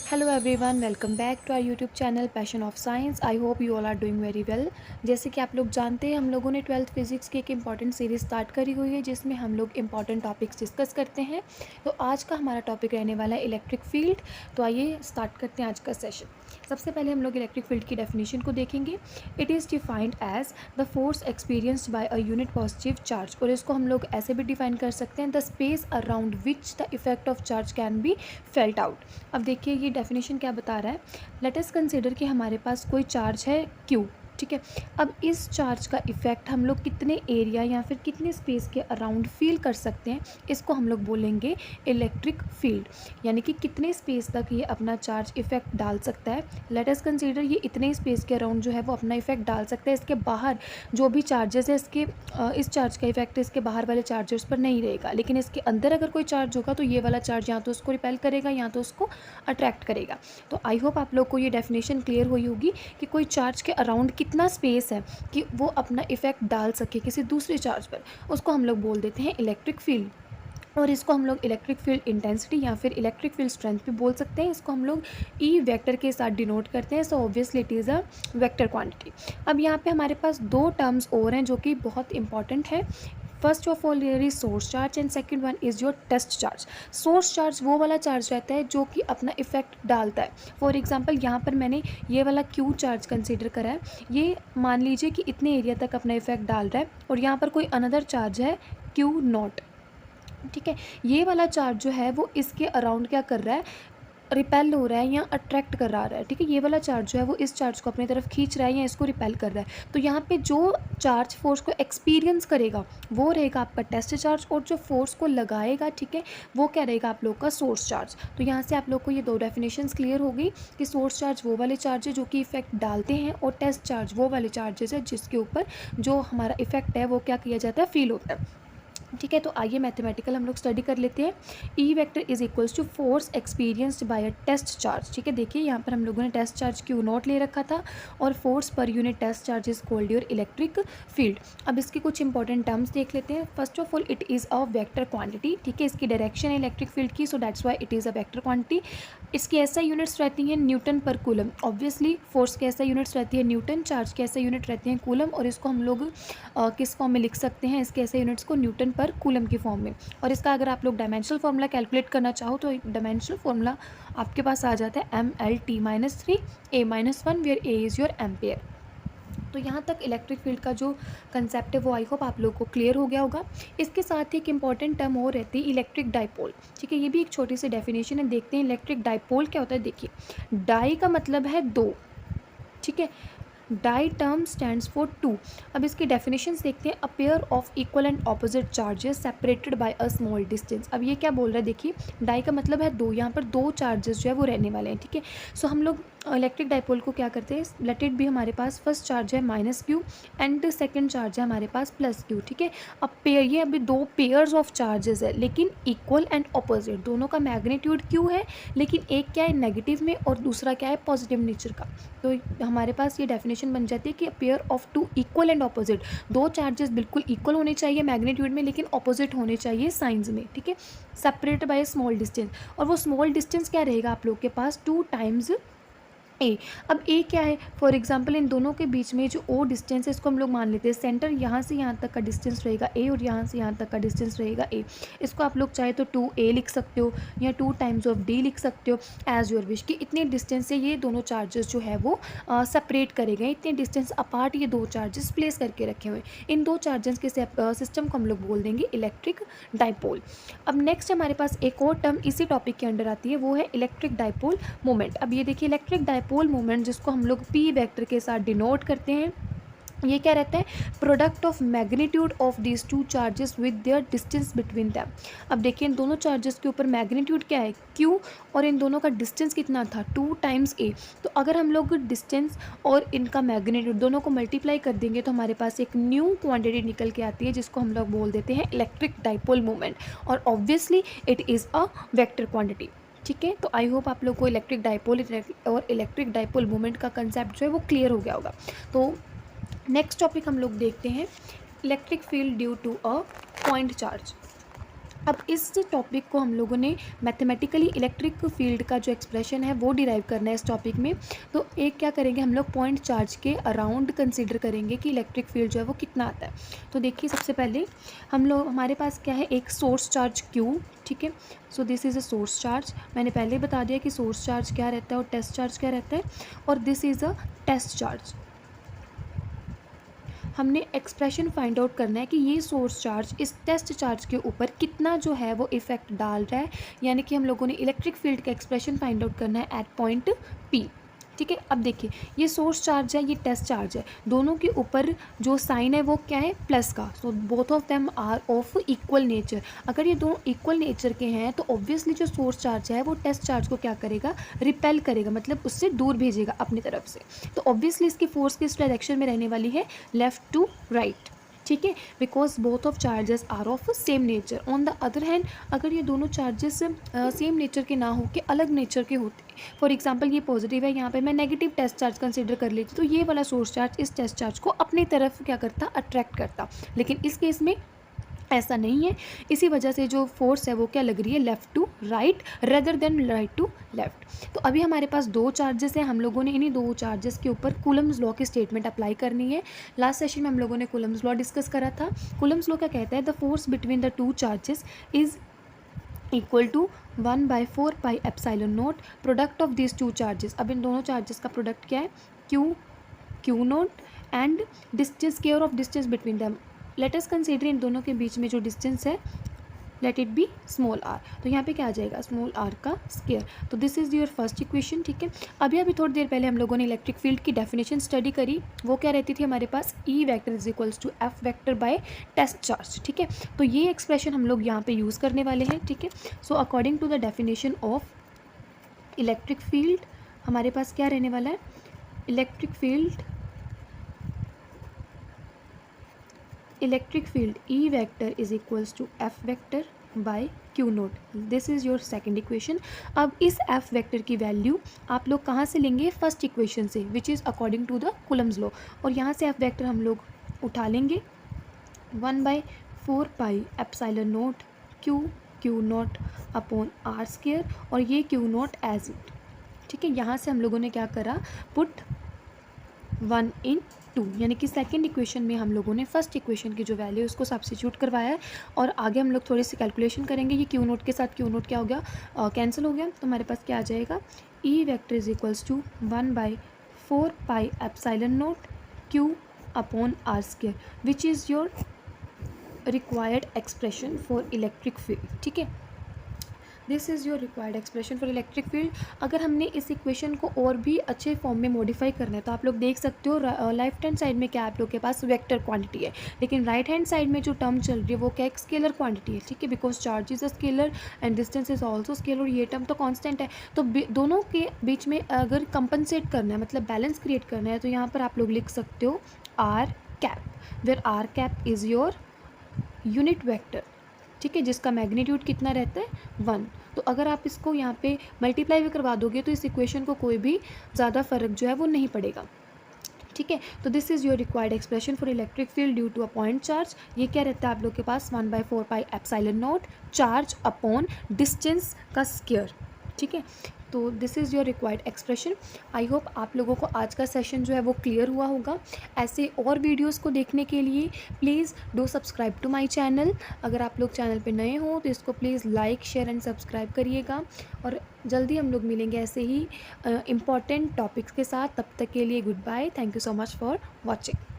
Hello everyone, welcome back to our YouTube channel passion of science. I hope you all are doing very well. जैसे कि आप लोग जानते हैं, हम लोगों ने 12th फिजिक्स की एक इम्पॉर्टेंट सीरीज़ स्टार्ट करी हुई है जिसमें हम लोग इम्पॉर्टेंट टॉपिक्स डिस्कस करते हैं। तो आज का हमारा टॉपिक रहने वाला है इलेक्ट्रिक फील्ड। तो आइए स्टार्ट करते हैं आज का सेशन। सबसे पहले हम लोग इलेक्ट्रिक फील्ड की डेफिनेशन को देखेंगे। It is defined as the force experienced by a unit positive charge, और इसको हम लोग ऐसे भी डिफाइन कर सकते हैं, the space around which the effect of charge can be felt out. अब देखिए ये डेफिनेशन क्या बता रहा है। लेट अस कंसिडर कि हमारे पास कोई चार्ज है क्यू, ठीक है। अब इस चार्ज का इफ़ेक्ट हम लोग कितने एरिया या फिर कितने स्पेस के अराउंड फील कर सकते हैं, इसको हम लोग बोलेंगे इलेक्ट्रिक फील्ड। यानी कि कितने स्पेस तक ये अपना चार्ज इफ़ेक्ट डाल सकता है। लेट अस कंसीडर ये इतने स्पेस के अराउंड जो है वो अपना इफ़ेक्ट डाल सकता है। इसके बाहर जो भी चार्जेस है इस चार्ज का इफेक्ट इसके बाहर वाले चार्जर्स पर नहीं रहेगा, लेकिन इसके अंदर अगर कोई चार्ज होगा तो ये वाला चार्ज या तो उसको रिपेल करेगा या तो उसको अट्रैक्ट करेगा। तो आई होप आप लोग को ये डेफिनेशन क्लियर हुई होगी कि कोई चार्ज के अराउंड कितना स्पेस है कि वो अपना इफेक्ट डाल सके किसी दूसरे चार्ज पर, उसको हम लोग बोल देते हैं इलेक्ट्रिक फील्ड। और इसको हम लोग इलेक्ट्रिक फील्ड इंटेंसिटी या फिर इलेक्ट्रिक फील्ड स्ट्रेंथ भी बोल सकते हैं। इसको हम लोग ई वेक्टर के साथ डिनोट करते हैं। So obviously it is a vector quantity. अब यहाँ पे हमारे पास दो टर्म्स और हैं जो कि बहुत इंपॉर्टेंट है। First of all there is source charge and second one is your test charge. Source charge वो वाला चार्ज रहता है जो कि अपना इफेक्ट डालता है। फॉर एग्जांपल यहाँ पर मैंने ये वाला क्यू चार्ज कंसीडर करा है। ये मान लीजिए कि इतने एरिया तक अपना इफेक्ट डाल रहा है, और यहाँ पर कोई अनदर चार्ज है क्यू नॉट, ठीक है। ये वाला चार्ज जो है वो इसके अराउंड क्या कर रहा है, रिपेल हो रहा है या अट्रैक्ट कर रहा है, ठीक है। ये वाला चार्ज जो है वो इस चार्ज को अपनी तरफ खींच रहा है या इसको रिपेल कर रहा है। तो यहाँ पे जो चार्ज फोर्स को एक्सपीरियंस करेगा वो रहेगा आपका टेस्ट चार्ज, और जो फोर्स को लगाएगा, ठीक है, वो क्या रहेगा आप लोग का सोर्स चार्ज। तो यहाँ से आप लोग को ये दो डेफिनेशंस क्लियर हो गई कि सोर्स चार्ज वो वाले चार्ज है जो कि इफेक्ट डालते हैं, और टेस्ट चार्ज वो वाले चार्जेस है जिसके ऊपर जो हमारा इफेक्ट है वो क्या किया जाता है, फील होता है, ठीक है। तो आइए मैथमेटिकल हम लोग स्टडी कर लेते हैं। E vector is equals to force experienced by a test charge, ठीक है। देखिए यहाँ पर हम लोगों ने टेस्ट चार्ज क्यू नॉट ले रखा था, और force per unit test charge is called your electric field. अब इसके कुछ इंपॉर्टेंट टर्म्स देख लेते हैं। First of all it is a vector quantity, ठीक है। इसकी डायरेक्शन है इलेक्ट्रिक फील्ड की, so that's why it is a vector quantity. इसकी ऐसा यूनिट्स रहती हैं न्यूटन पर कूलम। ऑब्वियसली फोर्स के ऐसा यूनिट्स रहती है न्यूटन, चार्ज के ऐसा यूनिट रहती हैं कूलम, और इसको हम लोग किस फॉर्म में लिख सकते हैं, इसके ऐसे यूनिट्स को न्यूटन पर कूलम की फॉर्म में। और इसका अगर आप लोग डायमेंशनल फार्मूला कैलकुलेट करना चाहो तो डायमेंशनल फार्मूला आपके पास आ जाता है MLT-3 A-1, where A is your ampere. तो यहाँ तक इलेक्ट्रिक फील्ड का जो कंसेप्ट है वो आई होप आप लोगों को क्लियर हो गया होगा। इसके साथ ही एक इंपॉर्टेंट टर्म और रहती है इलेक्ट्रिक डाइपोल, ठीक है। ये भी एक छोटी सी डेफिनेशन है, देखते हैं इलेक्ट्रिक डाइपोल क्या होता है। देखिए डाई का मतलब है दो, ठीक है। Di term stands for two. अब इसकी डेफिनेशंस देखते हैं। A pair of equal and opposite charges separated by a small distance. अब ये क्या बोल रहा है, देखिए डाई का मतलब है दो, यहाँ पर दो चार्जेस जो है वो रहने वाले हैं, ठीक है। सो हम लोग इलेक्ट्रिक डाइपोल को क्या करते हैं, लेट इट भी हमारे पास फर्स्ट चार्ज है -q एंड सेकंड चार्ज है हमारे पास +q, ठीक है। अब पेयर, ये अभी दो पेयर्स ऑफ चार्जेस है लेकिन इक्वल एंड ऑपोजिट, दोनों का मैग्नीट्यूड q है, लेकिन एक क्या है नेगेटिव में और दूसरा क्या है पॉजिटिव नेचर का। तो हमारे पास ये डेफिनेशन बन जाती है कि pair of two equal and opposite, दो चार्जेस बिल्कुल इक्वल होने चाहिए मैग्नीट्यूड में लेकिन ऑपोजिट होने चाहिए साइंस में, ठीक है। सेपरेट बाय स्मॉल डिस्टेंस, और वो स्मॉल डिस्टेंस क्या रहेगा आप लोग के पास 2 टाइम्स ए। अब ए क्या है, फॉर एग्जांपल इन दोनों के बीच में जो ओ डिस्टेंस है इसको हम लोग मान लेते हैं सेंटर, यहाँ से यहाँ तक का डिस्टेंस रहेगा ए और यहाँ से यहाँ तक का डिस्टेंस रहेगा ए। इसको आप लोग चाहे तो 2a लिख सकते हो या 2 टाइम्स ऑफ डी लिख सकते हो, एज योर विश। कि इतने डिस्टेंस से ये दोनों चार्जेस जो है वो सेपरेट करे गए, इतने डिस्टेंस अपार्ट ये दो चार्जेस प्लेस करके रखे हुए। इन दो चार्जेस के सिस्टम को हम लोग बोल देंगे इलेक्ट्रिक डाइपोल। अब नेक्स्ट हमारे पास एक और टर्म इसी टॉपिक के अंडर आती है, वो है इलेक्ट्रिक डाइपोल मोमेंट। अब ये देखिए इलेक्ट्रिक डाइपोल मोमेंट जिसको हम लोग पी वेक्टर के साथ डिनोट करते हैं, ये क्या रहता है, product of magnitude of these two charges with their distance between them. अब देखिए इन दोनों चार्जेस के ऊपर मैग्नीट्यूड क्या है q, और इन दोनों का डिस्टेंस कितना था 2 टाइम्स a। तो अगर हम लोग डिस्टेंस और इनका मैग्नीट्यूड दोनों को मल्टीप्लाई कर देंगे तो हमारे पास एक न्यू क्वांटिटी निकल के आती है जिसको हम लोग बोल देते हैं इलेक्ट्रिक डाइपोल मोमेंट, और obviously it is a vector quantity, ठीक है। तो आई होप आप लोग को इलेक्ट्रिक डाइपोल और इलेक्ट्रिक डाइपोल मोमेंट का कंसेप्ट जो है वो क्लियर हो गया होगा। तो नेक्स्ट टॉपिक हम लोग देखते हैं electric field due to a point charge. अब इस टॉपिक को हम लोगों ने मैथमेटिकली इलेक्ट्रिक फील्ड का जो एक्सप्रेशन है वो डिराइव करना है इस टॉपिक में। तो एक क्या करेंगे हम लोग, पॉइंट चार्ज के अराउंड कंसीडर करेंगे कि इलेक्ट्रिक फील्ड जो है वो कितना आता है। तो देखिए सबसे पहले हमारे पास क्या है, एक सोर्स चार्ज Q, ठीक है। So this is a source charge. मैंने पहले ही बता दिया कि सोर्स चार्ज क्या रहता है और टेस्ट चार्ज क्या रहता है। और this is a test charge. हमने एक्सप्रेशन फाइंड आउट करना है कि ये सोर्स चार्ज इस टेस्ट चार्ज के ऊपर कितना जो है वो इफेक्ट डाल रहा है, यानी कि हम लोगों ने इलेक्ट्रिक फील्ड का एक्सप्रेशन फाइंड आउट करना है एट पॉइंट P, ठीक है। अब देखिए ये सोर्स चार्ज है, ये टेस्ट चार्ज है, दोनों के ऊपर जो साइन है वो क्या है, प्लस का। So both of them are of equal nature. अगर ये दोनों इक्वल नेचर के हैं तो ऑब्वियसली जो सोर्स चार्ज है वो टेस्ट चार्ज को क्या करेगा, रिपेल करेगा, मतलब उससे दूर भेजेगा अपनी तरफ से। तो ऑब्वियसली इसकी फोर्स किस डायरेक्शन में रहने वाली है, लेफ्ट टू राइट, ठीक है, because both of charges are of same nature. On the other hand अगर ये दोनों चार्जेस सेम नेचर के ना हो के अलग नेचर के होते, फॉर एग्जांपल ये पॉजिटिव है, यहाँ पे मैं नेगेटिव टेस्ट चार्ज कंसीडर कर लेती, तो ये वाला सोर्स चार्ज इस टेस्ट चार्ज को अपनी तरफ क्या करता, अट्रैक्ट करता। लेकिन इस केस में ऐसा नहीं है, इसी वजह से जो फोर्स है वो क्या लग रही है, left to right rather than right to left. तो अभी हमारे पास दो चार्जेस हैं, हम लोगों ने इन्हीं दो चार्जेस के ऊपर कूलम्स लॉ की स्टेटमेंट अप्लाई करनी है। लास्ट सेशन में हम लोगों ने कूलम्स लॉ डिस्कस करा था। कूलम्स लॉ क्या कहता है, the force between the two charges is equal to 1/4 pi epsilon nought product of this two charges. अब इन दोनों चार्जेस का प्रोडक्ट क्या है, Q nought and distance, square of distance between them. Let us consider इन दोनों के बीच में जो डिस्टेंस है, let it be small r। तो यहाँ पे क्या आ जाएगा, स्मॉल r का स्क्वायर। तो this is your first equation, ठीक है। अभी थोड़ी देर पहले हम लोगों ने इलेक्ट्रिक फील्ड की डेफिनेशन स्टडी करी, वो क्या रहती थी हमारे पास, E vector is equals to F vector by test charge, ठीक है। तो ये एक्सप्रेशन हम लोग यहाँ पे यूज़ करने वाले हैं, ठीक है। So according to the definition of electric field हमारे पास क्या रहने वाला है, electric field E vector is equals to F vector by Q nought. This is your second equation. अब इस F वेक्टर की वैल्यू आप लोग कहाँ से लेंगे, फर्स्ट इक्वेशन से, which is according to the Coulomb's law. और यहाँ से F वेक्टर हम लोग उठा लेंगे 1/4 pi epsilon naught Q naught upon R square, और ये Q नोट एज इट, ठीक है। यहाँ से हम लोगों ने क्या करा, पुट 1 in 2, यानी कि सेकेंड इक्वेशन में हम लोगों ने फर्स्ट इक्वेशन की जो वैल्यू है उसको सब्स्टिट्यूट करवाया है। और आगे हम लोग थोड़ी सी कैलकुलेशन करेंगे। ये Q नोट के साथ Q नोट क्या हो गया, कैंसिल हो गया। तो हमारे पास क्या आ जाएगा, E vector is equals to 1/4 pi epsilon naught Q upon R square, which is your required expression for electric field, ठीक है। This is your required expression for electric field. अगर हमने इस इक्वेशन को और भी अच्छे फॉर्म में मॉडिफाई करना है तो आप लोग देख सकते हो, लेफ्ट हैंड साइड में क्या आप लोग के पास वेक्टर क्वांटिटी है, लेकिन राइट हैंड साइड में जो टर्म चल रही है वो क्या, एक स्केलर क्वांटिटी है, ठीक है। Because charge is a scalar and distance is also scalar, और ये टर्म तो कॉन्स्टेंट है। तो दोनों के बीच में अगर कंपनसेट करना है, मतलब बैलेंस क्रिएट करना है, तो यहाँ पर आप लोग लिख सकते हो R cap, where R cap is your unit vector, ठीक है, जिसका मैग्नीट्यूड कितना रहता है 1। तो अगर आप इसको यहाँ पे मल्टीप्लाई भी करवा दोगे तो इस इक्वेशन को कोई भी ज़्यादा फर्क जो है वो नहीं पड़ेगा, ठीक है। तो this is your required expression for electric field due to a point charge. ये क्या रहता है आप लोग के पास, 1/4 pi epsilon naught charge upon distance का स्क्वायर, ठीक है। तो this is your required expression. I hope आप लोगों को आज का सेशन जो है वो क्लियर हुआ होगा। ऐसे और वीडियोस को देखने के लिए please do subscribe to my channel. अगर आप लोग चैनल पे नए हो तो इसको please like share and subscribe करिएगा। और जल्दी हम लोग मिलेंगे ऐसे ही इम्पॉर्टेंट टॉपिक्स के साथ। तब तक के लिए goodbye, thank you so much for watching.